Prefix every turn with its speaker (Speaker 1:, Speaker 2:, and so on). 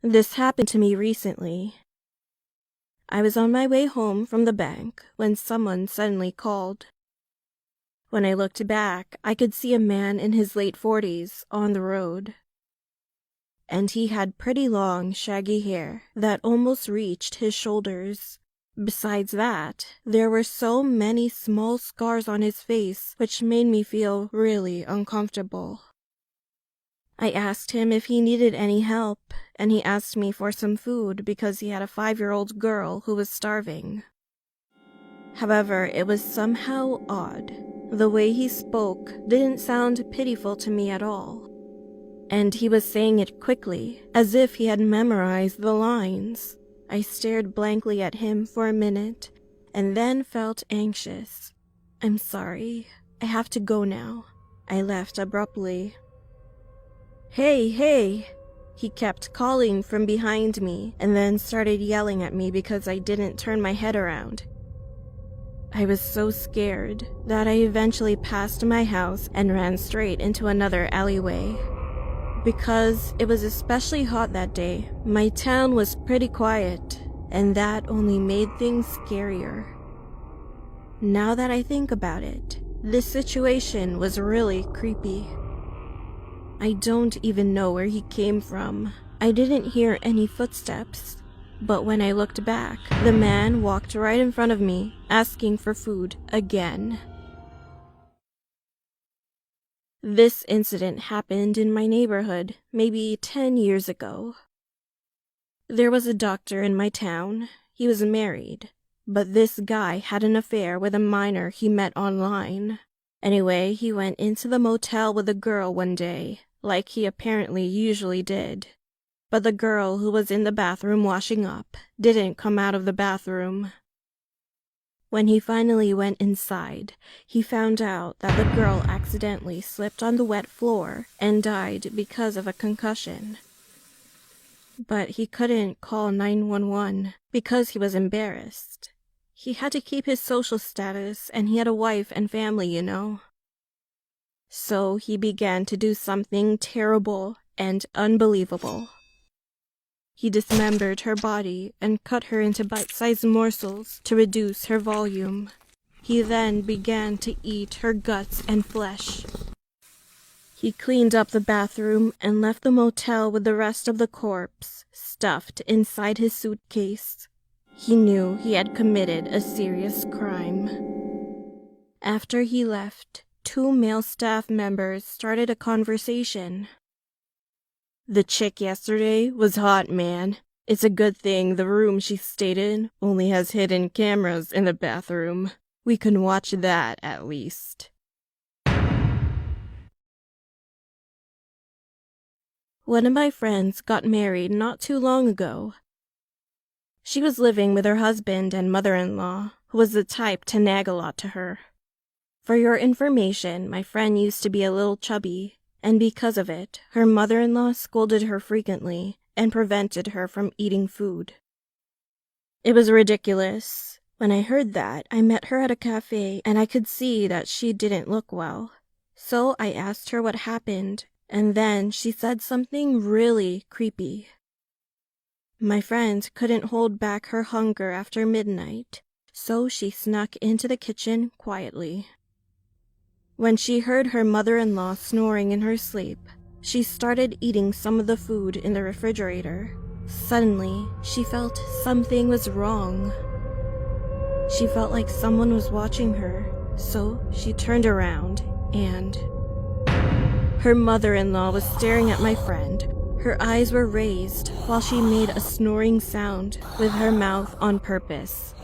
Speaker 1: This happened to me recently. I was on my way home from the bank when someone suddenly called. When I looked back, I could see a man in his late 40s on the road. And he had pretty long, shaggy hair that almost reached his shoulders. Besides that, there were so many small scars on his face which made me feel really uncomfortable. I asked him if he needed any help, and he asked me for some food because he had a 5-year-old girl who was starving. However, it was somehow odd. The way he spoke didn't sound pitiful to me at all. And he was saying it quickly, as if he had memorized the lines. I stared blankly at him for a minute, and then felt anxious. "I'm sorry. I have to go now." I left abruptly. "Hey, hey!" He kept calling from behind me, and then started yelling at me because I didn't turn my head around. I was so scared that I eventually passed my house and ran straight into another alleyway. Because it was especially hot that day, my town was pretty quiet, and that only made things scarier. Now that I think about it, this situation was really creepy. I don't even know where he came from. I didn't hear any footsteps, but when I looked back, the man walked right in front of me, asking for food again. This incident happened in my neighborhood maybe 10 years ago. There was a doctor in my town. He was married, but this guy had an affair with a minor he met online. Anyway, he went into the motel with a girl one day, like he apparently usually did. But the girl who was in the bathroom washing up didn't come out of the bathroom. When he finally went inside, he found out that the girl accidentally slipped on the wet floor and died because of a concussion. But he couldn't call 911 because he was embarrassed. He had to keep his social status, and he had a wife and family, you know. So he began to do something terrible and unbelievable. He dismembered her body and cut her into bite-sized morsels to reduce her volume. He then began to eat her guts and flesh. He cleaned up the bathroom and left the motel with the rest of the corpse stuffed inside his suitcase. He knew he had committed a serious crime. After he left, 2 male staff members started a conversation. "The chick yesterday was hot, man. It's a good thing the room she stayed in only has hidden cameras in the bathroom. We can watch that at least." One of my friends got married not too long ago. She was living with her husband and mother-in-law, who was the type to nag a lot to her. For your information, my friend used to be a little chubby, and because of it, her mother-in-law scolded her frequently and prevented her from eating food. It was ridiculous. When I heard that, I met her at a cafe, and I could see that she didn't look well. So I asked her what happened, and then she said something really creepy. My friend couldn't hold back her hunger after midnight, so she snuck into the kitchen quietly. When she heard her mother-in-law snoring in her sleep, she started eating some of the food in the refrigerator. Suddenly, she felt something was wrong. She felt like someone was watching her, so she turned around and... Her mother-in-law was staring at my friend. Her eyes were raised while she made a snoring sound with her mouth on purpose.